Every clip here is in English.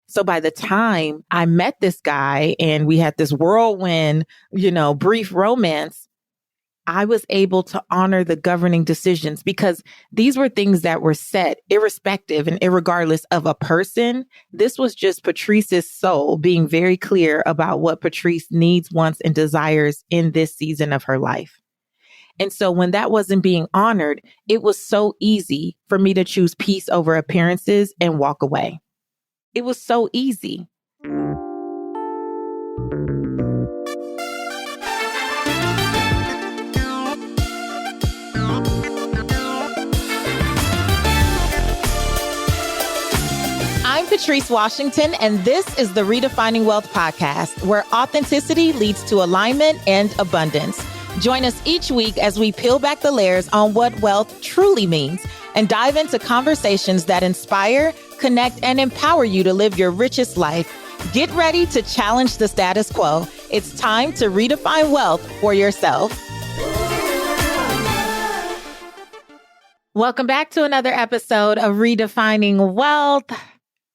So by the time I met this guy and we had this whirlwind, brief romance, I was able to honor the governing decisions because these were things that were set irrespective and irregardless of a person. This was just Patrice's soul being very clear about what Patrice needs, wants, and desires in this season of her life. And so when that wasn't being honored, it was so easy for me to choose peace over appearances and walk away. It was so easy. I'm Patrice Washington, and this is the Redefining Wealth podcast, where authenticity leads to alignment and abundance. Join us each week as we peel back the layers on what wealth truly means and dive into conversations that inspire, connect, and empower you to live your richest life. Get ready to challenge the status quo. It's time to redefine wealth for yourself. Welcome back to another episode of Redefining Wealth.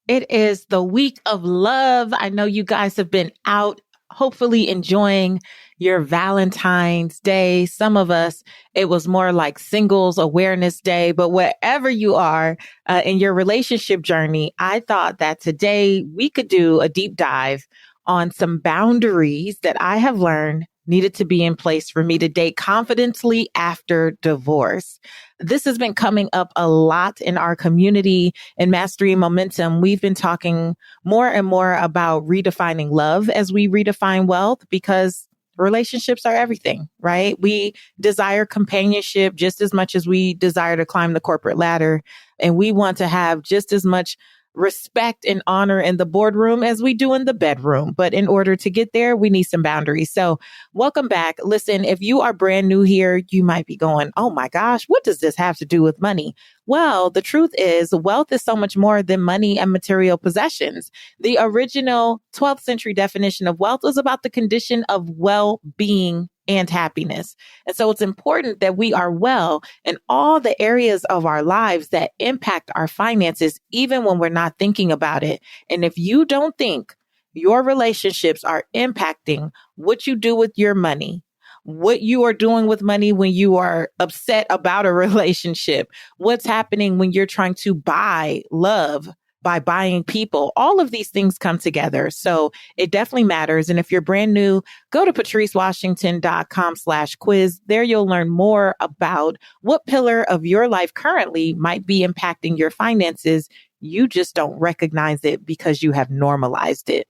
It is the week of love. I know you guys have been out, hopefully enjoying your Valentine's Day. Some of us, it was more like Singles Awareness Day, but wherever you are in your relationship journey, I thought that today we could do a deep dive on some boundaries that I have learned needed to be in place for me to date confidently after divorce. This has been coming up a lot in our community in Mastery and Momentum. We've been talking more and more about redefining love as we redefine wealth because relationships are everything, right? We desire companionship just as much as we desire to climb the corporate ladder. And we want to have just as much respect and honor in the boardroom as we do in the bedroom. But in order to get there, we need some boundaries. So welcome back. Listen, if you are brand new here, you might be going, oh my gosh, what does this have to do with money? Well, the truth is wealth is so much more than money and material possessions. The original 12th century definition of wealth was about the condition of well-being and happiness. And so it's important that we are well in all the areas of our lives that impact our finances, even when we're not thinking about it. And if you don't think your relationships are impacting what you do with your money, what you are doing with money when you are upset about a relationship, what's happening when you're trying to buy love by buying people, all of these things come together. So it definitely matters. And if you're brand new, go to patricewashington.com/quiz. There you'll learn more about what pillar of your life currently might be impacting your finances. You just don't recognize it because you have normalized it.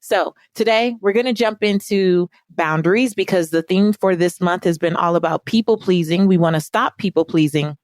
So today we're going to jump into boundaries because the theme for this month has been all about people pleasing. We want to stop people pleasing.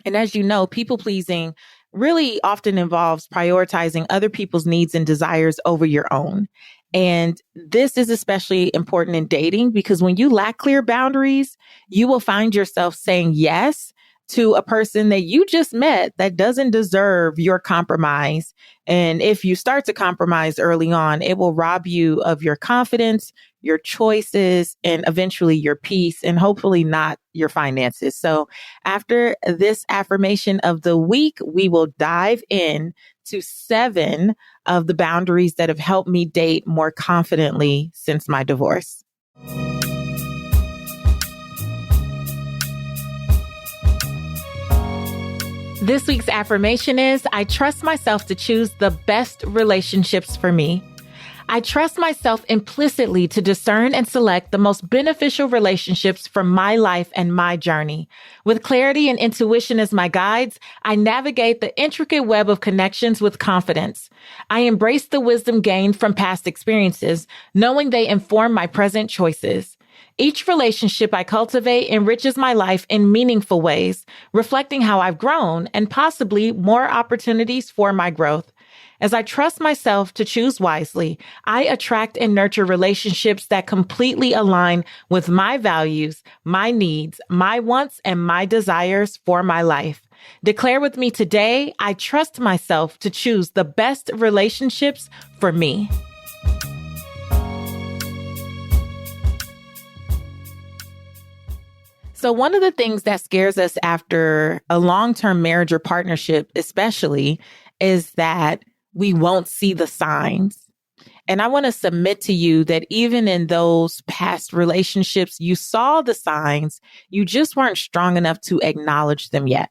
And as you know, people pleasing really often involves prioritizing other people's needs and desires over your own. And this is especially important in dating because when you lack clear boundaries, you will find yourself saying yes to a person that you just met that doesn't deserve your compromise. And if you start to compromise early on, it will rob you of your confidence, your choices, and eventually your peace, and hopefully not your finances. So after this affirmation of the week, we will dive in to 7 of the boundaries that have helped me date more confidently since my divorce. This week's affirmation is, I trust myself to choose the best relationships for me. I trust myself implicitly to discern and select the most beneficial relationships for my life and my journey. With clarity and intuition as my guides, I navigate the intricate web of connections with confidence. I embrace the wisdom gained from past experiences, knowing they inform my present choices. Each relationship I cultivate enriches my life in meaningful ways, reflecting how I've grown and possibly more opportunities for my growth. As I trust myself to choose wisely, I attract and nurture relationships that completely align with my values, my needs, my wants, and my desires for my life. Declare with me today, I trust myself to choose the best relationships for me. So one of the things that scares us after a long-term marriage or partnership, especially, is that we won't see the signs. And I want to submit to you that even in those past relationships, you saw the signs, you just weren't strong enough to acknowledge them yet.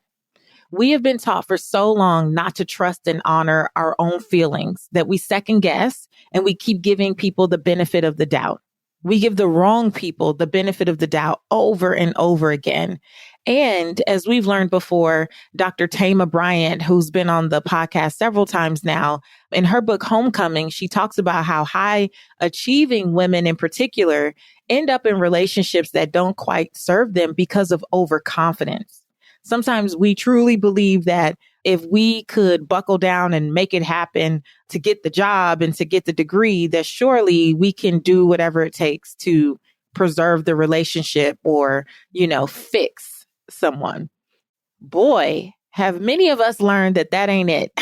We have been taught for so long not to trust and honor our own feelings that we second guess and we keep giving people the benefit of the doubt. We give the wrong people the benefit of the doubt over and over again. And as we've learned before, Dr. Tama Bryant, who's been on the podcast several times now, in her book, Homecoming, she talks about how high achieving women in particular end up in relationships that don't quite serve them because of overconfidence. Sometimes we truly believe that if we could buckle down and make it happen to get the job and to get the degree, that surely we can do whatever it takes to preserve the relationship or, fix someone. Boy, have many of us learned that that ain't it.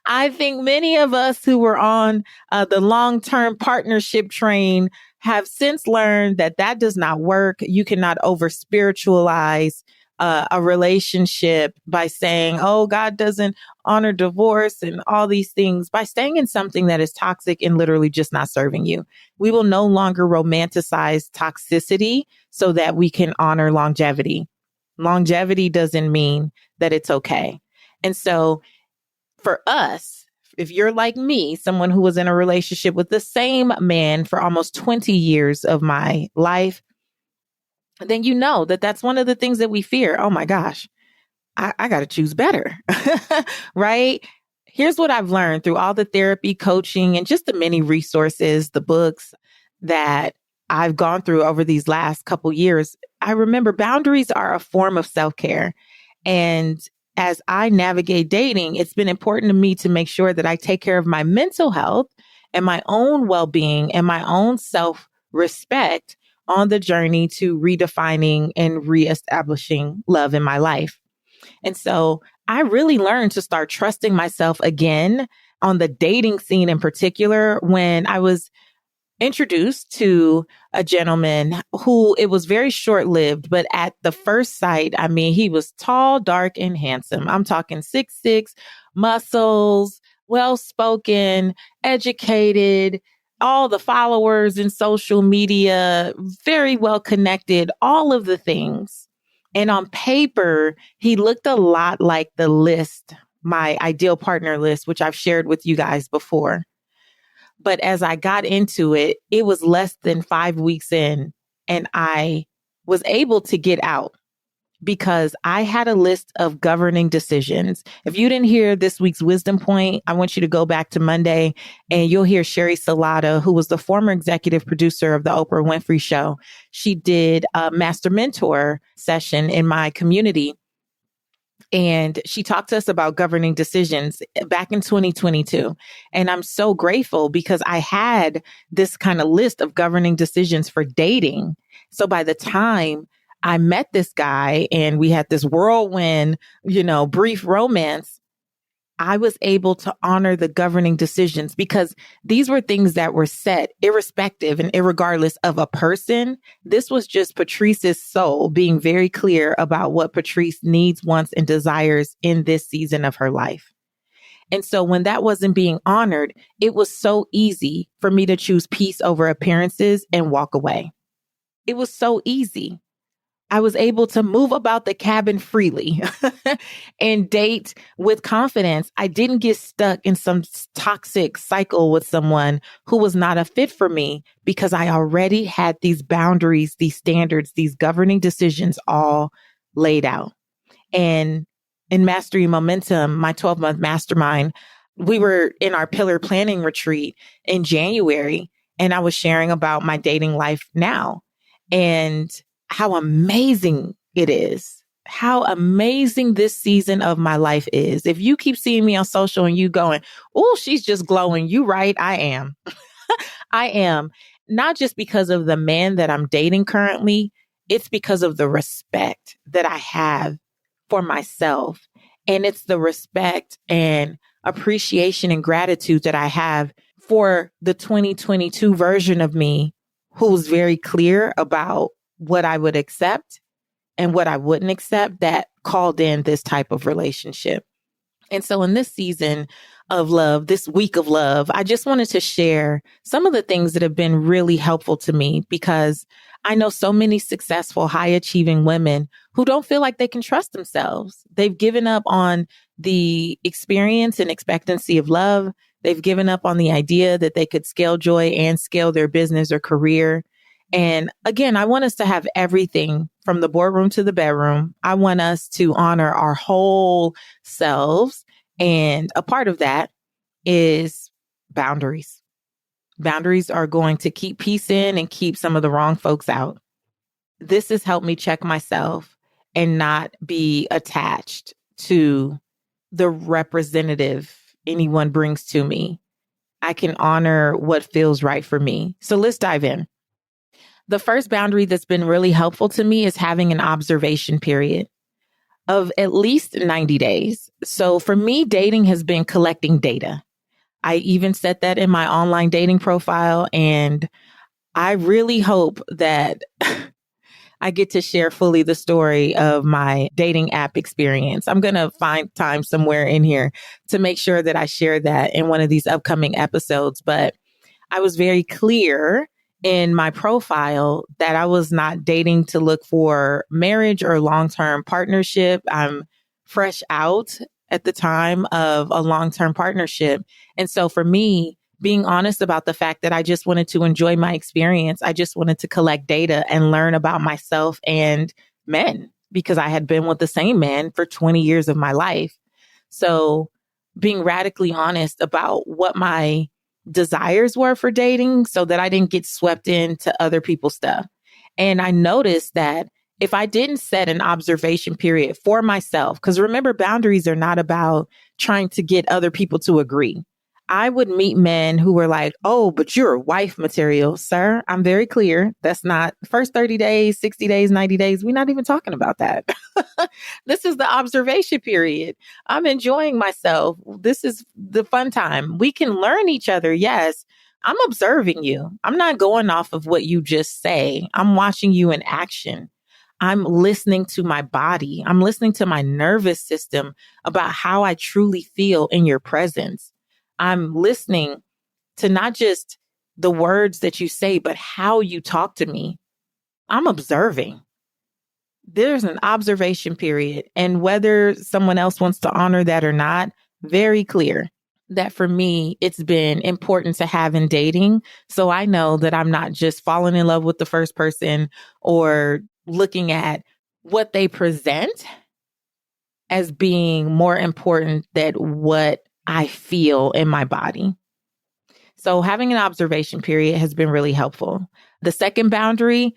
I think many of us who were on the long-term partnership train have since learned that that does not work. You cannot over-spiritualize a relationship by saying, oh, God doesn't honor divorce and all these things, by staying in something that is toxic and literally just not serving you. We will no longer romanticize toxicity so that we can honor longevity. Longevity doesn't mean that it's okay. And so for us, if you're like me, someone who was in a relationship with the same man for almost 20 years of my life, then you know that that's one of the things that we fear. Oh my gosh, I got to choose better, right? Here's what I've learned through all the therapy, coaching, and just the many resources, the books that I've gone through over these last couple years. I remember boundaries are a form of self-care. And as I navigate dating, it's been important to me to make sure that I take care of my mental health and my own well-being and my own self-respect on the journey to redefining and reestablishing love in my life. And so I really learned to start trusting myself again on the dating scene in particular when I was introduced to a gentleman who it was very short-lived, but at the first sight, I mean, he was tall, dark, and handsome. I'm talking 6'6", muscles, well-spoken, educated, all the followers in social media, very well connected, all of the things. And on paper, he looked a lot like the list, my ideal partner list, which I've shared with you guys before. But as I got into it, it was less than 5 weeks in, and I was able to get out because I had a list of governing decisions. If you didn't hear this week's wisdom point, I want you to go back to Monday and you'll hear Sherry Salata, who was the former executive producer of the Oprah Winfrey Show. She did a master mentor session in my community. And she talked to us about governing decisions back in 2022. And I'm so grateful because I had this kind of list of governing decisions for dating. So by the time I met this guy and we had this whirlwind, brief romance, I was able to honor the governing decisions because these were things that were set irrespective and irregardless of a person. This was just Patrice's soul being very clear about what Patrice needs, wants, and desires in this season of her life. And so when that wasn't being honored, it was so easy for me to choose peace over appearances and walk away. It was so easy. I was able to move about the cabin freely and date with confidence. I didn't get stuck in some toxic cycle with someone who was not a fit for me because I already had these boundaries, these standards, these governing decisions all laid out. And in Mastery Momentum, my 12-month mastermind, we were in our pillar planning retreat in January, and I was sharing about my dating life now and how amazing it is, how amazing this season of my life is. If you keep seeing me on social and you going, oh, she's just glowing, you right, I am. I am. Not just because of the man that I'm dating currently, it's because of the respect that I have for myself. And it's the respect and appreciation and gratitude that I have for the 2022 version of me who's very clear about what I would accept and what I wouldn't accept that called in this type of relationship. And so in this season of love, this week of love, I just wanted to share some of the things that have been really helpful to me because I know so many successful, high achieving women who don't feel like they can trust themselves. They've given up on the experience and expectancy of love. They've given up on the idea that they could scale joy and scale their business or career. And again, I want us to have everything from the boardroom to the bedroom. I want us to honor our whole selves. And a part of that is boundaries. Boundaries are going to keep peace in and keep some of the wrong folks out. This has helped me check myself and not be attached to the representative anyone brings to me. I can honor what feels right for me. So let's dive in. The first boundary that's been really helpful to me is having an observation period of at least 90 days. So for me, dating has been collecting data. I even set that in my online dating profile, and I really hope that I get to share fully the story of my dating app experience. I'm going to find time somewhere in here to make sure that I share that in one of these upcoming episodes. But I was very clear in my profile that I was not dating to look for marriage or long-term partnership. I'm fresh out at the time of a long-term partnership. And so for me, being honest about the fact that I just wanted to enjoy my experience, I just wanted to collect data and learn about myself and men because I had been with the same man for 20 years of my life. So being radically honest about what my desires were for dating so that I didn't get swept into other people's stuff. And I noticed that if I didn't set an observation period for myself, because remember, boundaries are not about trying to get other people to agree. I would meet men who were like, oh, but you're wife material, sir. I'm very clear. That's not first 30 days, 60 days, 90 days. We're not even talking about that. This is the observation period. I'm enjoying myself. This is the fun time. We can learn each other. Yes. I'm observing you. I'm not going off of what you just say. I'm watching you in action. I'm listening to my body. I'm listening to my nervous system about how I truly feel in your presence. I'm listening to not just the words that you say, but how you talk to me. I'm observing. There's an observation period. And whether someone else wants to honor that or not, very clear that for me, it's been important to have in dating. So I know that I'm not just falling in love with the first person or looking at what they present as being more important than what I feel in my body. So having an observation period has been really helpful. The second boundary,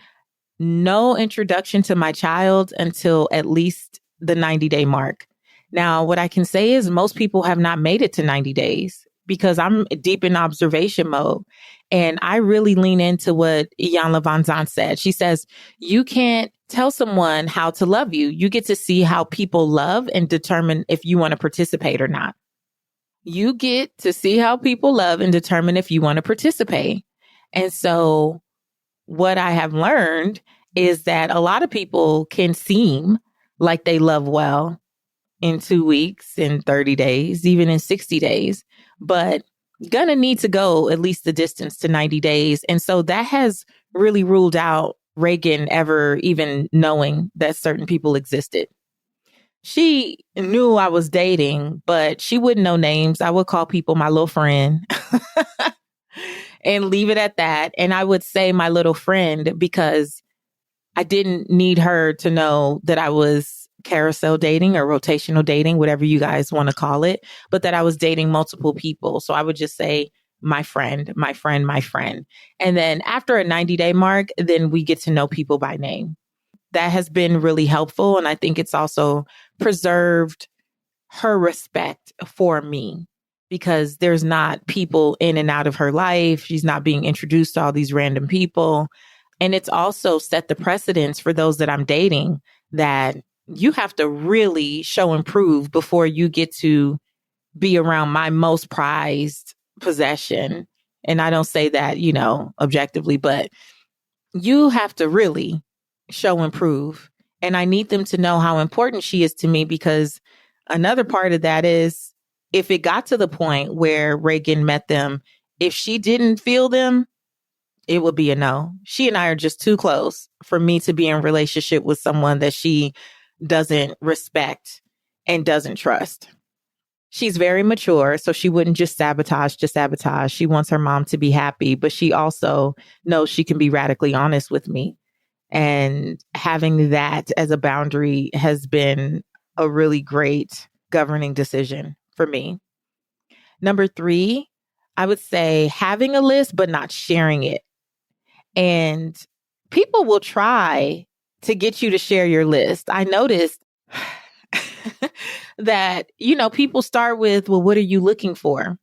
no introduction to my child until at least the 90-day mark. Now, what I can say is most people have not made it to 90 days because I'm deep in observation mode. And I really lean into what Iyanla Vanzant said. She says, you can't tell someone how to love you. You get to see how people love and determine if you want to participate or not. You get to see how people love and determine if you want to participate. And so what I have learned is that a lot of people can seem like they love well in 2 weeks, in 30 days, even in 60 days, but gonna need to go at least the distance to 90 days. And so that has really ruled out Reagan ever even knowing that certain people existed. She knew I was dating, but she wouldn't know names. I would call people my little friend and leave it at that. And I would say my little friend because I didn't need her to know that I was carousel dating or rotational dating, whatever you guys want to call it, but that I was dating multiple people. So I would just say my friend, my friend, my friend. And then after a 90-day mark, then we get to know people by name. That has been really helpful. And I think it's also preserved her respect for me because there's not people in and out of her life. She's not being introduced to all these random people. And it's also set the precedence for those that I'm dating that you have to really show and prove before you get to be around my most prized possession. And I don't say that, objectively, but you have to really show and prove. And I need them to know how important she is to me because another part of that is if it got to the point where Reagan met them, if she didn't feel them, it would be a no. She and I are just too close for me to be in a relationship with someone that she doesn't respect and doesn't trust. She's very mature, so she wouldn't just sabotage to sabotage. She wants her mom to be happy, but she also knows she can be radically honest with me. And having that as a boundary has been a really great governing decision for me. Number 3, I would say having a list, but not sharing it. And people will try to get you to share your list. I noticed that, people start with, well, what are you looking for?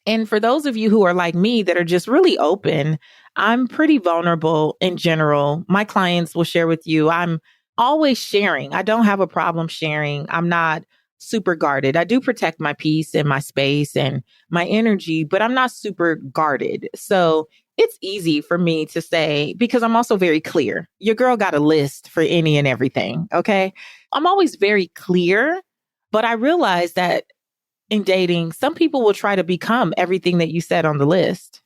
And for those of you who are like me that are just really open, I'm pretty vulnerable in general. My clients will share with you. I'm always sharing. I don't have a problem sharing. I'm not super guarded. I do protect my peace and my space and my energy, but I'm not super guarded. So it's easy for me to say, because I'm also very clear. Your girl got a list for any and everything. Okay. I'm always very clear, but I realize that in dating, some people will try to become everything that you said on the list.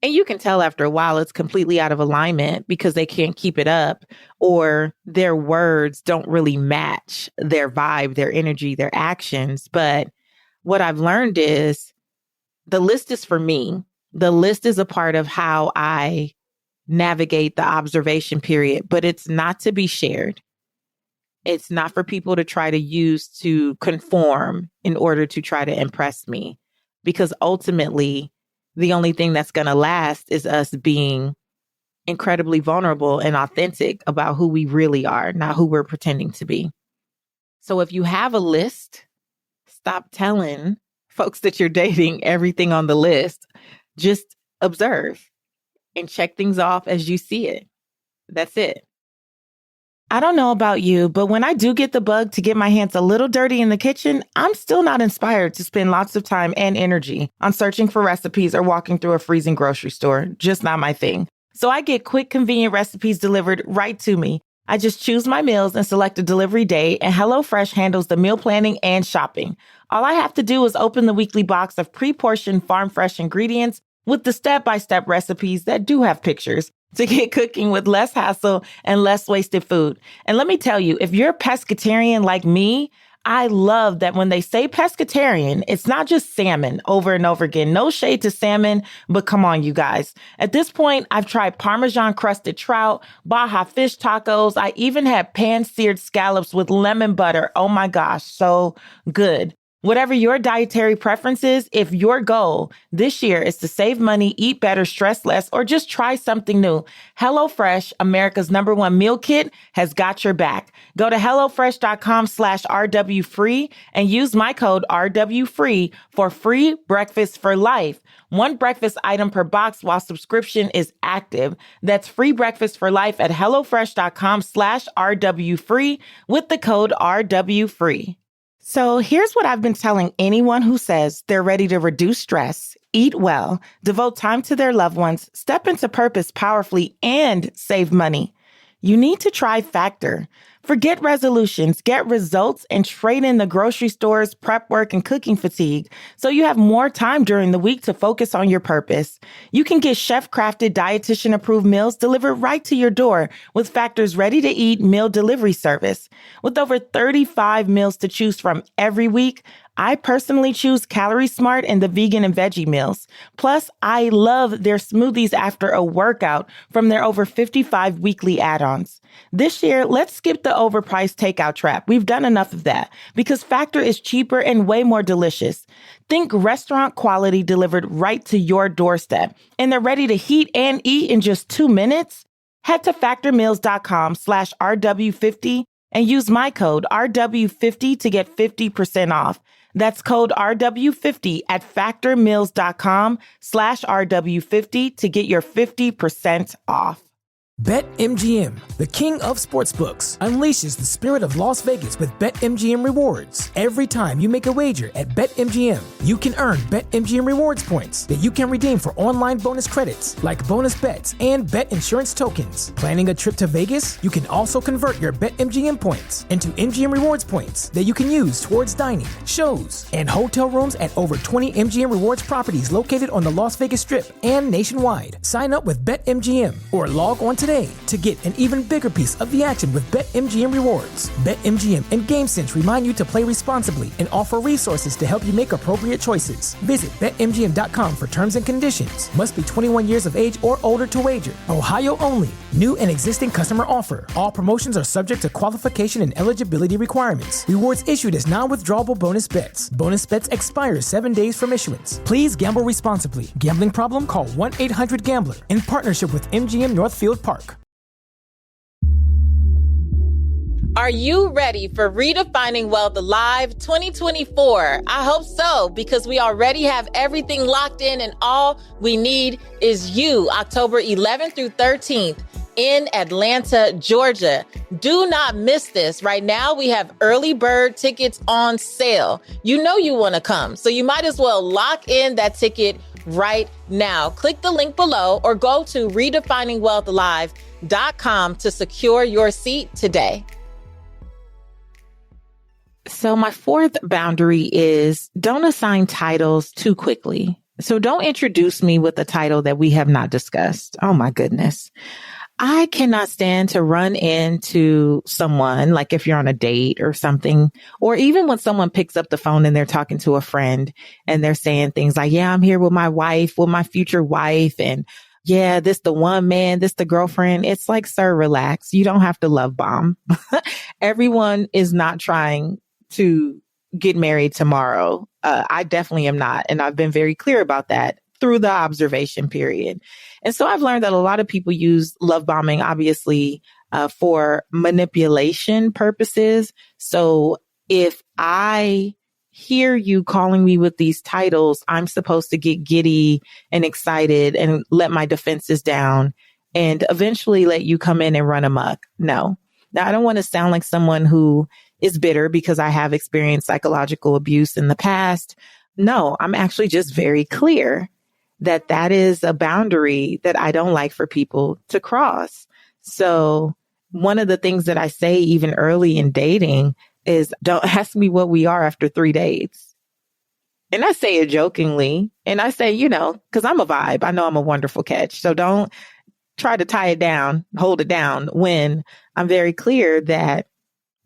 And you can tell after a while it's completely out of alignment because they can't keep it up, or their words don't really match their vibe, their energy, their actions. But what I've learned is the list is for me. The list is a part of how I navigate the observation period, but it's not to be shared. It's not for people to try to use to conform in order to try to impress me, because ultimately the only thing that's going to last is us being incredibly vulnerable and authentic about who we really are, not who we're pretending to be. So if you have a list, stop telling folks that you're dating everything on the list. Just observe and check things off as you see it. That's it. I don't know about you, but when I do get the bug to get my hands a little dirty in the kitchen, I'm still not inspired to spend lots of time and energy on searching for recipes or walking through a freezing grocery store. Just not my thing. So I get quick, convenient recipes delivered right to me. I just choose my meals and select a delivery day, and HelloFresh handles the meal planning and shopping. All I have to do is open the weekly box of pre-portioned farm fresh ingredients with the step-by-step recipes that do have pictures to get cooking with less hassle and less wasted food. And let me tell you, if you're a pescatarian like me, I love that when they say pescatarian, it's not just salmon over and over again. No shade to salmon, but come on, you guys. At this point, I've tried Parmesan crusted trout, Baja fish tacos. I even had pan-seared scallops with lemon butter. Oh my gosh, so good. Whatever your dietary preference is, if your goal this year is to save money, eat better, stress less, or just try something new, HelloFresh, America's #1 meal kit, has got your back. Go to HelloFresh.com/RWFree and use my code RWFree for free breakfast for life. One breakfast item per box while subscription is active. That's free breakfast for life at HelloFresh.com/RWFree with the code RWFree. So here's what I've been telling anyone who says they're ready to reduce stress, eat well, devote time to their loved ones, step into purpose powerfully, and save money. You need to try Factor. Forget resolutions, get results, and trade in the grocery stores, prep work, and cooking fatigue so you have more time during the week to focus on your purpose. You can get chef-crafted, dietitian-approved meals delivered right to your door with Factor's ready-to-eat meal delivery service. With over 35 meals to choose from every week, I personally choose Calorie Smart and the vegan and veggie meals. Plus, I love their smoothies after a workout from their over 55 weekly add-ons. This year, let's skip the overpriced takeout trap. We've done enough of that because Factor is cheaper and way more delicious. Think restaurant quality delivered right to your doorstep. And they're ready to heat and eat in just 2 minutes? Head to factormeals.com/RW50 and use my code RW50 to get 50% off. That's code RW50 at factormeals.com/RW50 to get your 50% off. BetMGM, the king of sportsbooks, unleashes the spirit of Las Vegas with BetMGM Rewards. Every time you make a wager at BetMGM, you can earn BetMGM Rewards points that you can redeem for online bonus credits like bonus bets and bet insurance tokens. Planning a trip to Vegas? You can also convert your BetMGM points into MGM Rewards points that you can use towards dining, shows, and hotel rooms at over 20 MGM Rewards properties located on the Las Vegas Strip and nationwide. Sign up with BetMGM or log on today to get an even bigger piece of the action with BetMGM Rewards. BetMGM and GameSense remind you to play responsibly and offer resources to help you make appropriate choices. Visit BetMGM.com for terms and conditions. Must be 21 years of age or older to wager. Ohio only. New and existing customer offer. All promotions are subject to qualification and eligibility requirements. Rewards issued as non-withdrawable bonus bets. Bonus bets expire 7 days from issuance. Please gamble responsibly. Gambling problem? Call 1-800-GAMBLER in partnership with MGM Northfield Park. Are you ready for Redefining Wealth Live 2024? I hope so, because we already have everything locked in and all we need is you. October 11th through 13th in Atlanta, Georgia. Do not miss this. Right now, we have early bird tickets on sale. You know you want to come, so you might as well lock in that ticket right now. Click the link below or go to redefiningwealthlive.com to secure your seat today. So my fourth boundary is don't assign titles too quickly. So don't introduce me with a title that we have not discussed. Oh my goodness. I cannot stand to run into someone, like if you're on a date or something, or even when someone picks up the phone and they're talking to a friend and they're saying things like, yeah, I'm here with my wife, with my future wife. And yeah, this the one man, this the girlfriend. It's like, sir, relax. You don't have to love bomb. Everyone is not trying to get married tomorrow. I definitely am not. And I've been very clear about that through the observation period. And so I've learned that a lot of people use love bombing, obviously, for manipulation purposes. So if I hear you calling me with these titles, I'm supposed to get giddy and excited and let my defenses down and eventually let you come in and run amok. No. Now, I don't want to sound like someone who is bitter because I have experienced psychological abuse in the past. No, I'm actually just very clear that that is a boundary that I don't like for people to cross. So one of the things that I say even early in dating is don't ask me what we are after 3 dates. And I say it jokingly. And I say, because I'm a vibe. I know I'm a wonderful catch. So don't try to tie it down, hold it down when I'm very clear that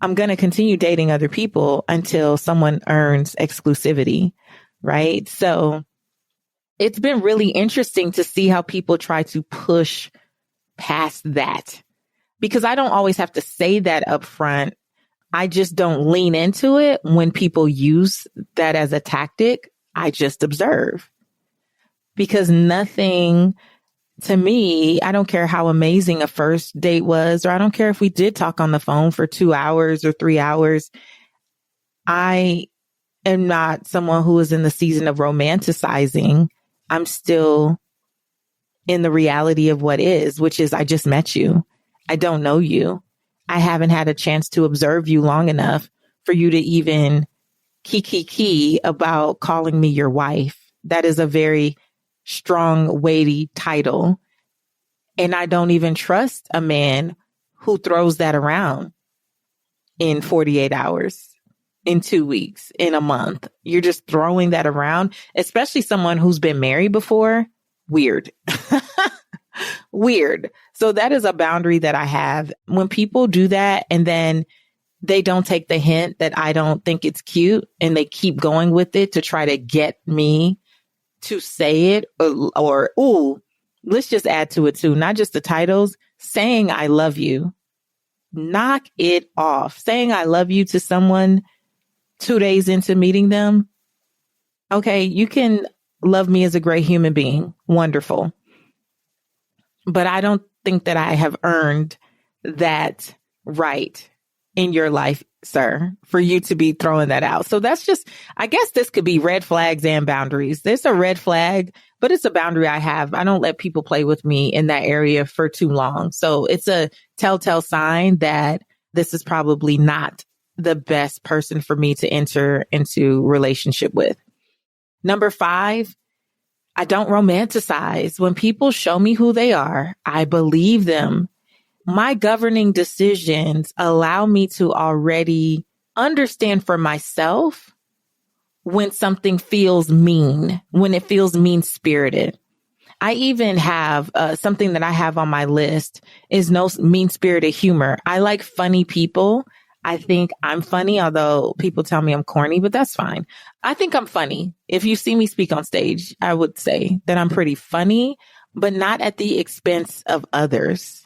I'm going to continue dating other people until someone earns exclusivity, right? So it's been really interesting to see how people try to push past that, because I don't always have to say that up front. I just don't lean into it when people use that as a tactic. I just observe, because nothing to me, I don't care how amazing a first date was, or I don't care if we did talk on the phone for 2 hours or 3 hours. I am not someone who is in the season of romanticizing. I'm still in the reality of what is, which is I just met you. I don't know you. I haven't had a chance to observe you long enough for you to even kiki about calling me your wife. That is a very strong, weighty title. And I don't even trust a man who throws that around in 48 hours, in 2 weeks, in a month. You're just throwing that around, especially someone who's been married before. Weird. Weird. So that is a boundary that I have. When people do that and then they don't take the hint that I don't think it's cute and they keep going with it to try to get me to say it, or ooh, let's just add to it too, not just the titles, saying I love you. Knock it off. Saying I love you to someone 2 days into meeting them. Okay, you can love me as a great human being. Wonderful. But I don't think that I have earned that right in your life, sir, for you to be throwing that out. So that's just, I guess this could be red flags and boundaries. There's a red flag, but it's a boundary I have. I don't let people play with me in that area for too long. So it's a telltale sign that this is probably not the best person for me to enter into relationship with. Number 5, I don't romanticize. When people show me who they are, I believe them. My governing decisions allow me to already understand for myself when something feels mean, when it feels mean-spirited. I even have something that I have on my list is no mean-spirited humor. I like funny people. I think I'm funny, although people tell me I'm corny, but that's fine. I think I'm funny. If you see me speak on stage, I would say that I'm pretty funny, but not at the expense of others.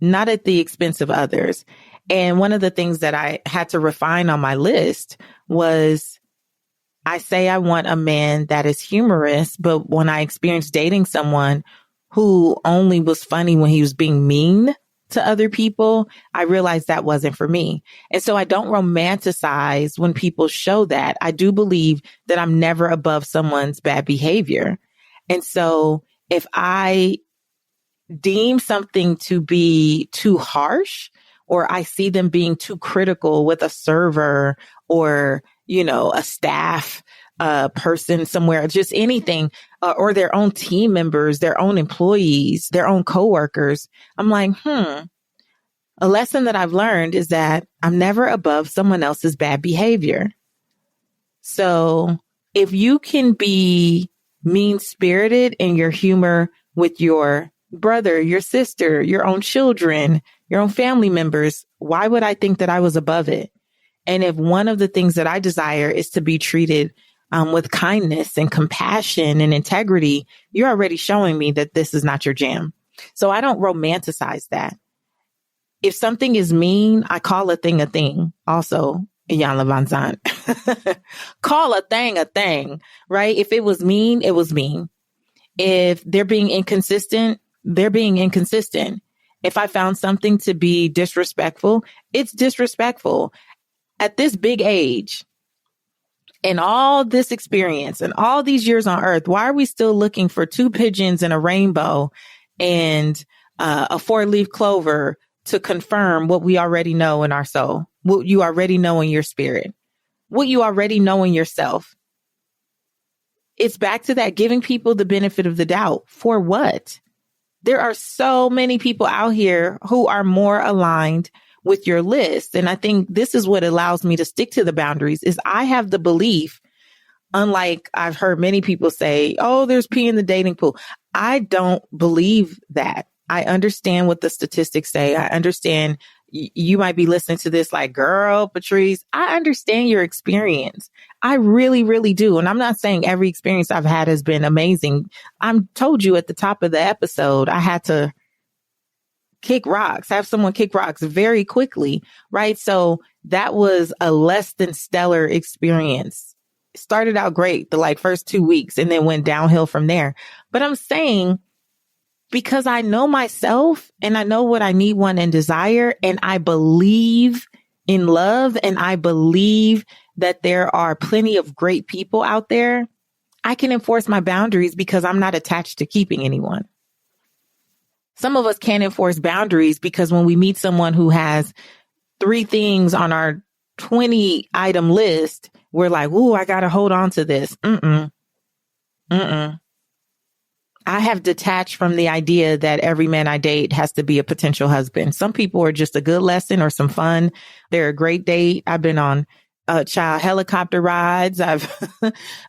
Not at the expense of others. And one of the things that I had to refine on my list was I say I want a man that is humorous, but when I experienced dating someone who only was funny when he was being mean to other people, I realized that wasn't for me. And so I don't romanticize when people show that. I do believe that I'm never above someone's bad behavior. And so if I deem something to be too harsh, or I see them being too critical with a server or, a staff person somewhere, just anything, or their own team members, their own employees, their own coworkers, I'm like, a lesson that I've learned is that I'm never above someone else's bad behavior. So if you can be mean-spirited in your humor with your brother, your sister, your own children, your own family members, why would I think that I was above it? And if one of the things that I desire is to be treated with kindness and compassion and integrity, you're already showing me that this is not your jam. So I don't romanticize that. If something is mean, I call a thing also. Jan Van Zandt. Call a thing, right? If it was mean, it was mean. If they're being inconsistent, they're being inconsistent. If I found something to be disrespectful, it's disrespectful. At this big age and all this experience and all these years on earth, why are we still looking for 2 pigeons and a rainbow and a 4-leaf clover to confirm what we already know in our soul, what you already know in your spirit, what you already know in yourself? It's back to that giving people the benefit of the doubt. For what? There are so many people out here who are more aligned with your list. And I think this is what allows me to stick to the boundaries is I have the belief, unlike I've heard many people say, oh, there's pee in the dating pool. I don't believe that. I understand what the statistics say. I understand you might be listening to this like, girl, Patrice, I understand your experience. I really, really do. And I'm not saying every experience I've had has been amazing. I told you at the top of the episode, I had to have someone kick rocks very quickly, right? So that was a less than stellar experience. It started out great the first 2 weeks and then went downhill from there. But I'm saying, because I know myself and I know what I need, want, and desire, and I believe in love, and I believe that there are plenty of great people out there, I can enforce my boundaries because I'm not attached to keeping anyone. Some of us can't enforce boundaries because when we meet someone who has 3 things on our 20 item list, we're like, ooh, I got to hold on to this. I have detached from the idea that every man I date has to be a potential husband. Some people are just a good lesson or some fun. They're a great date. I've been on child helicopter rides. I've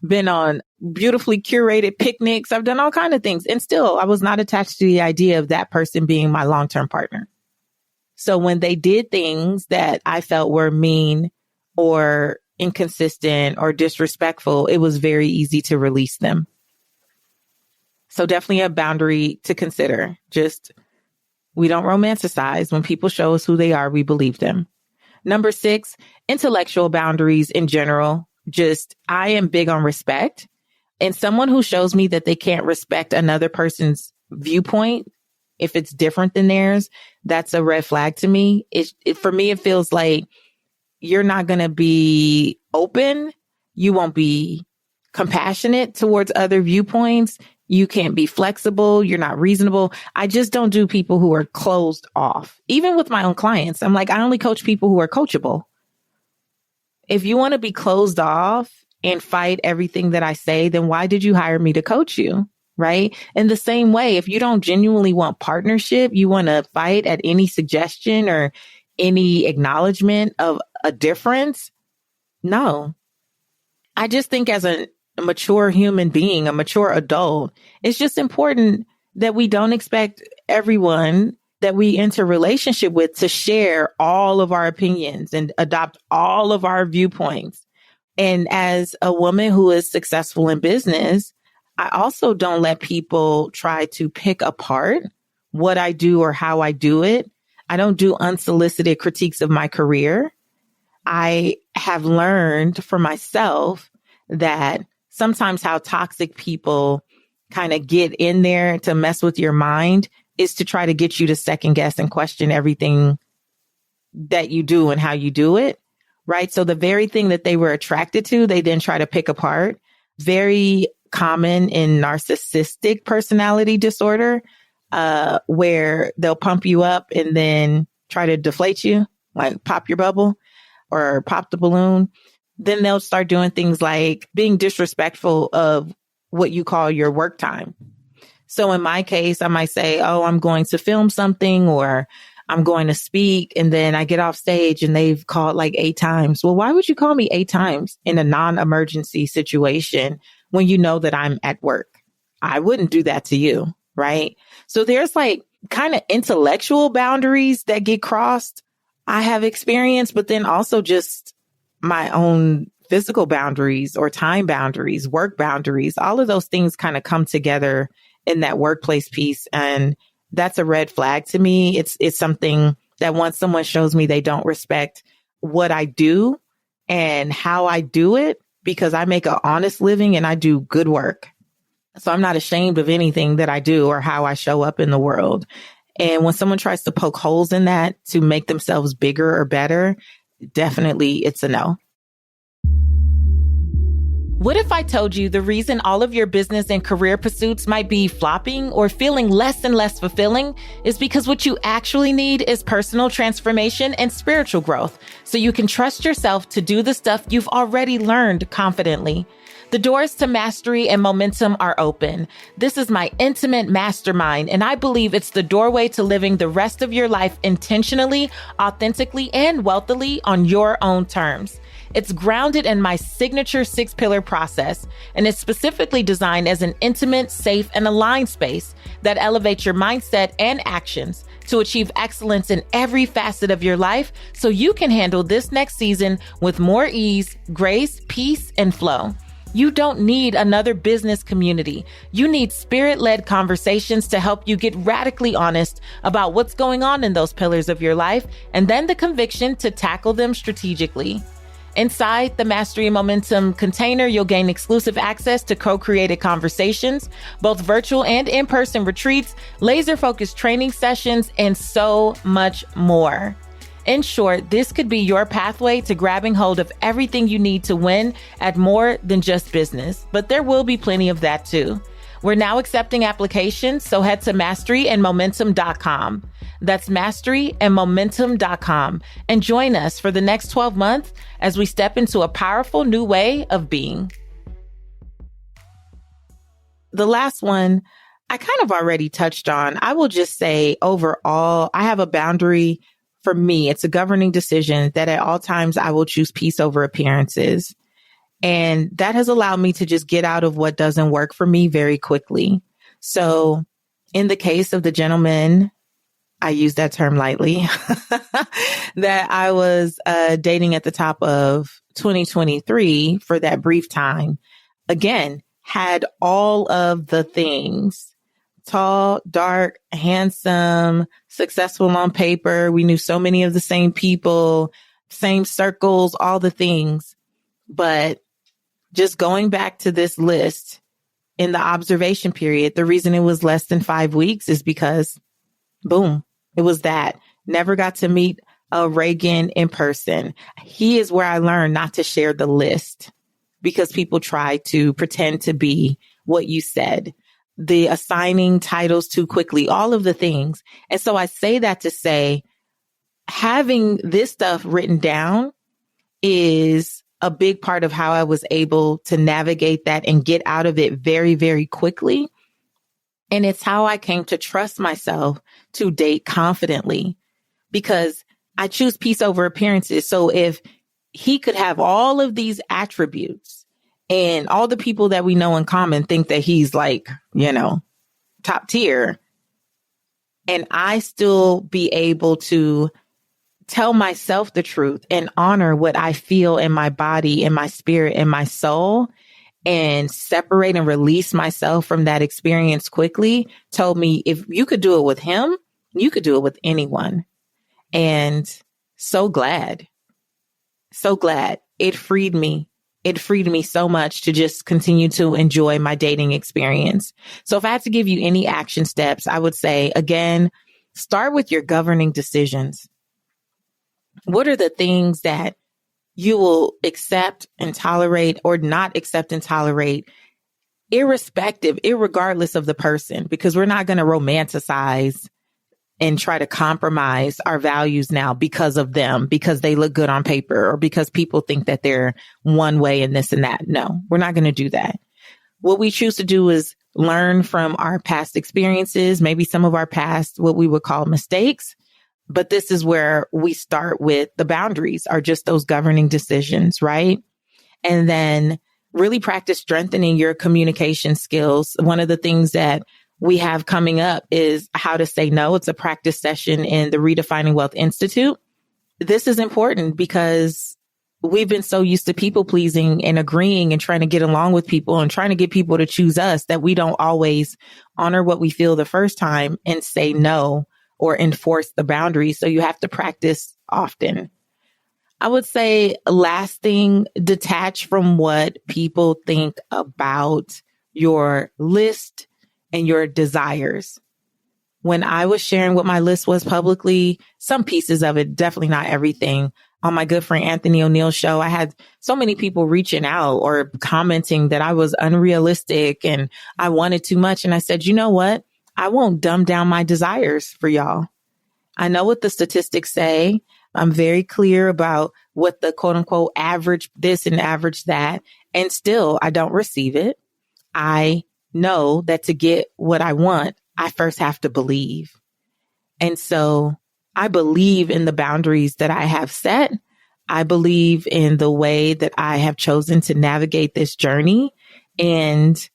been on beautifully curated picnics. I've done all kinds of things. And still, I was not attached to the idea of that person being my long-term partner. So when they did things that I felt were mean or inconsistent or disrespectful, it was very easy to release them. So definitely a boundary to consider. Just, we don't romanticize. When people show us who they are, we believe them. Number 6, intellectual boundaries in general. Just, I am big on respect. And someone who shows me that they can't respect another person's viewpoint if it's different than theirs, that's a red flag to me. For me, it feels like you're not going to be open. You won't be compassionate towards other viewpoints. You can't be flexible. You're not reasonable. I just don't do people who are closed off. Even with my own clients, I'm like, I only coach people who are coachable. If you want to be closed off and fight everything that I say, then why did you hire me to coach you? Right? In the same way, if you don't genuinely want partnership, you want to fight at any suggestion or any acknowledgement of a difference. No, I just think as a mature human being, a mature adult, it's just important that we don't expect everyone that we enter relationship with to share all of our opinions and adopt all of our viewpoints. And as a woman who is successful in business, I also don't let people try to pick apart what I do or how I do it. I don't do unsolicited critiques of my career. I have learned for myself that sometimes how toxic people kind of get in there to mess with your mind is to try to get you to second guess and question everything that you do and how you do it. Right. So the very thing that they were attracted to, they then try to pick apart. Very common in narcissistic personality disorder, where they'll pump you up and then try to deflate you, like pop your bubble or pop the balloon. Then they'll start doing things like being disrespectful of what you call your work time. So in my case, I might say, oh, I'm going to film something or I'm going to speak. And then I get off stage and they've called like 8 times. Well, why would you call me 8 times in a non-emergency situation when you know that I'm at work? I wouldn't do that to you. Right. So there's like kind of intellectual boundaries that get crossed. I have experience, but then also just my own physical boundaries or time boundaries, work boundaries, all of those things kind of come together in that workplace piece. And that's a red flag to me. It's something that once someone shows me they don't respect what I do and how I do it, because I make an honest living and I do good work. So I'm not ashamed of anything that I do or how I show up in the world. And when someone tries to poke holes in that to make themselves bigger or better, definitely it's a no. What if I told you the reason all of your business and career pursuits might be flopping or feeling less and less fulfilling is because what you actually need is personal transformation and spiritual growth, so you can trust yourself to do the stuff you've already learned confidently. The doors to mastery and momentum are open. This is my intimate mastermind, and I believe it's the doorway to living the rest of your life intentionally, authentically, and wealthily on your own terms. It's grounded in my signature 6-pillar process, and it's specifically designed as an intimate, safe, and aligned space that elevates your mindset and actions to achieve excellence in every facet of your life so you can handle this next season with more ease, grace, peace, and flow. You don't need another business community. You need spirit-led conversations to help you get radically honest about what's going on in those pillars of your life, and then the conviction to tackle them strategically. Inside the Mastery and Momentum container, you'll gain exclusive access to co-created conversations, both virtual and in-person retreats, laser-focused training sessions, and so much more. In short, this could be your pathway to grabbing hold of everything you need to win at more than just business, but there will be plenty of that too. We're now accepting applications, so head to masteryandmomentum.com. That's masteryandmomentum.com and join us for the next 12 months as we step into a powerful new way of being. The last one I kind of already touched on. I will just say overall, I have a boundary. For me, it's a governing decision that at all times I will choose peace over appearances. And that has allowed me to just get out of what doesn't work for me very quickly. So in the case of the gentleman, I use that term lightly, that I was dating at the top of 2023 for that brief time, again, had all of the things: tall, dark, handsome, successful on paper. We knew so many of the same people, same circles, all the things. But just going back to this list in the observation period, the reason it was less than 5 weeks is because Boom. It was that. Never got to meet Reagan in person. He is where I learned not to share the list because people try to pretend to be what you said. The assigning titles too quickly, all of the things. And so I say that to say, having this stuff written down is a big part of how I was able to navigate that and get out of it very, very quickly. And it's how I came to trust myself to date confidently, because I choose peace over appearances. So if he could have all of these attributes and all the people that we know in common think that he's like, top tier, and I still be able to tell myself the truth and honor what I feel in my body, in my spirit, in my soul, and separate and release myself from that experience quickly, told me if you could do it with him, you could do it with anyone. And so glad it freed me. It freed me so much to just continue to enjoy my dating experience. So if I had to give you any action steps, I would say, again, start with your governing decisions. What are the things that you will accept and tolerate or not accept and tolerate, irregardless of the person, because we're not going to romanticize and try to compromise our values now because of them, because they look good on paper or because people think that they're one way and this and that. No, we're not going to do that. What we choose to do is learn from our past experiences, maybe some of our past, what we would call mistakes. But this is where we start with the boundaries, are just those governing decisions, right? And then really practice strengthening your communication skills. One of the things that we have coming up is how to say no. It's a practice session in the Redefining Wealth Institute. This is important because we've been so used to people pleasing and agreeing and trying to get along with people and trying to get people to choose us that we don't always honor what we feel the first time and say no or enforce the boundaries. So you have to practice often. I would say last thing, detach from what people think about your list and your desires. When I was sharing what my list was publicly, some pieces of it, definitely not everything. On my good friend Anthony O'Neill's show, I had so many people reaching out or commenting that I was unrealistic and I wanted too much. And I said, you know what? I won't dumb down my desires for y'all. I know what the statistics say. I'm very clear about what the quote unquote average this and average that. And still, I don't receive it. I know that to get what I want, I first have to believe. And so I believe in the boundaries that I have set. I believe in the way that I have chosen to navigate this journey. And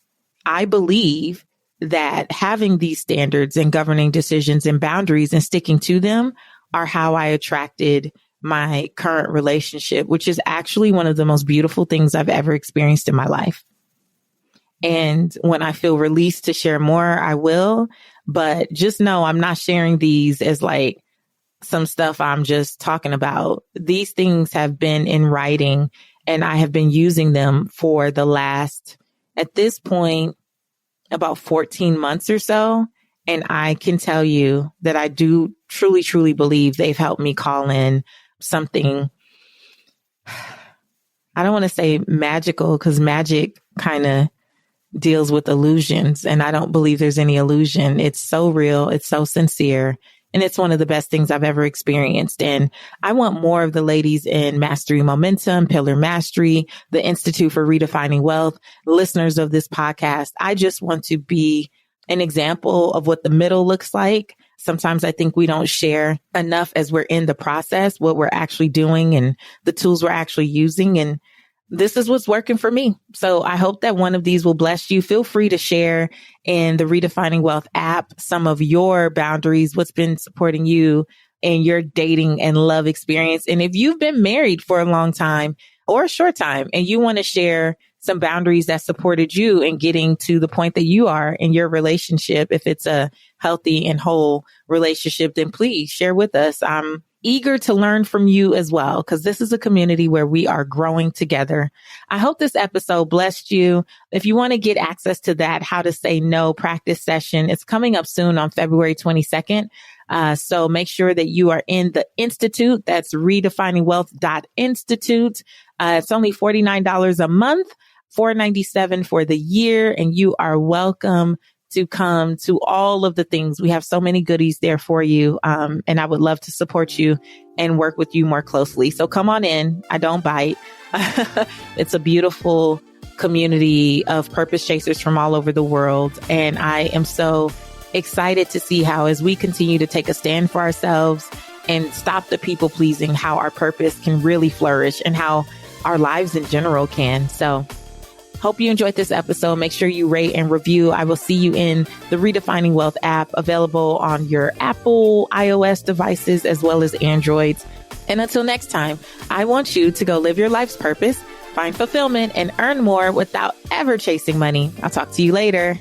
I believe that having these standards and governing decisions and boundaries and sticking to them are how I attracted my current relationship, which is actually one of the most beautiful things I've ever experienced in my life. And when I feel released to share more, I will. But just know I'm not sharing these as like some stuff I'm just talking about. These things have been in writing and I have been using them for the last, at this point, about 14 months or so. And I can tell you that I do truly, truly believe they've helped me call in something, I don't want to say magical, because magic kind of deals with illusions. And I don't believe there's any illusion. It's so real. It's so sincere. And it's one of the best things I've ever experienced. And I want more of the ladies in Mastery Momentum, Pillar Mastery, the Institute for Redefining Wealth, listeners of this podcast. I just want to be an example of what the middle looks like. Sometimes I think we don't share enough as we're in the process, what we're actually doing and the tools we're actually using. And this is what's working for me. So I hope that one of these will bless you. Feel free to share in the Redefining Wealth app some of your boundaries, what's been supporting you in your dating and love experience. And if you've been married for a long time or a short time and you want to share some boundaries that supported you in getting to the point that you are in your relationship, if it's a healthy and whole relationship, then please share with us. I'm eager to learn from you as well, because this is a community where we are growing together. I hope this episode blessed you. If you want to get access to that How to Say No practice session, it's coming up soon on February 22nd. So make sure that you are in the Institute. That's redefiningwealth.institute. It's only $49 a month, $497 for the year, and you are welcome to come to all of the things. We have so many goodies there for you. And I would love to support you and work with you more closely. So come on in. I don't bite. It's a beautiful community of purpose chasers from all over the world. And I am so excited to see how, as we continue to take a stand for ourselves and stop the people pleasing, how our purpose can really flourish and how our lives in general can. So hope you enjoyed this episode. Make sure you rate and review. I will see you in the Redefining Wealth app, available on your Apple, iOS devices, as well as Androids. And until next time, I want you to go live your life's purpose, find fulfillment, and earn more without ever chasing money. I'll talk to you later.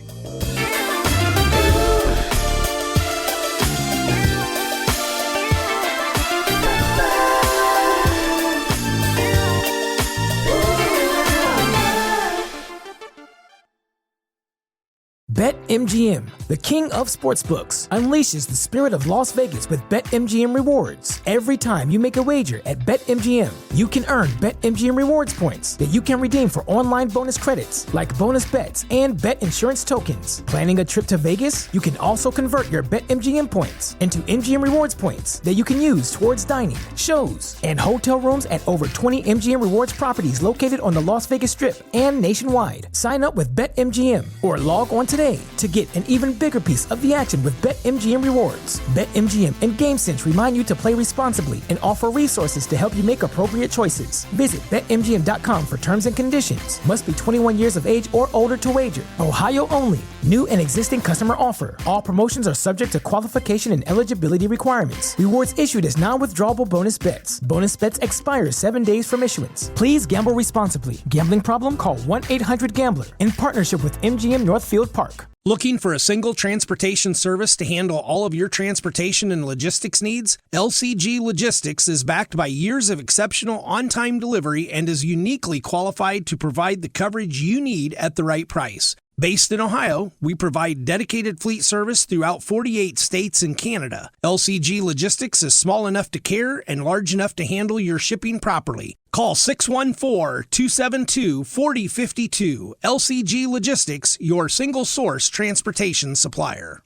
BetMGM, the king of sportsbooks, unleashes the spirit of Las Vegas with BetMGM rewards. Every time you make a wager at BetMGM, you can earn BetMGM rewards points that you can redeem for online bonus credits like bonus bets and bet insurance tokens. Planning a trip to Vegas? You can also convert your BetMGM points into MGM rewards points that you can use towards dining, shows, and hotel rooms at over 20 MGM rewards properties located on the Las Vegas Strip and nationwide. Sign up with BetMGM or log on today to get an even bigger piece of the action with BetMGM rewards. BetMGM and GameSense remind you to play responsibly and offer resources to help you make appropriate choices. Visit BetMGM.com for terms and conditions. Must be 21 years of age or older to wager. Ohio only. New and existing customer offer. All promotions are subject to qualification and eligibility requirements. Rewards issued as non-withdrawable bonus bets. Bonus bets expire 7 days from issuance. Please gamble responsibly. Gambling problem? Call 1-800-GAMBLER in partnership with MGM Northfield Park. Looking for a single transportation service to handle all of your transportation and logistics needs? LCG Logistics is backed by years of exceptional on-time delivery and is uniquely qualified to provide the coverage you need at the right price. Based in Ohio, we provide dedicated fleet service throughout 48 states and Canada. LCG Logistics is small enough to care and large enough to handle your shipping properly. Call 614-272-4052. LCG Logistics, your single source transportation supplier.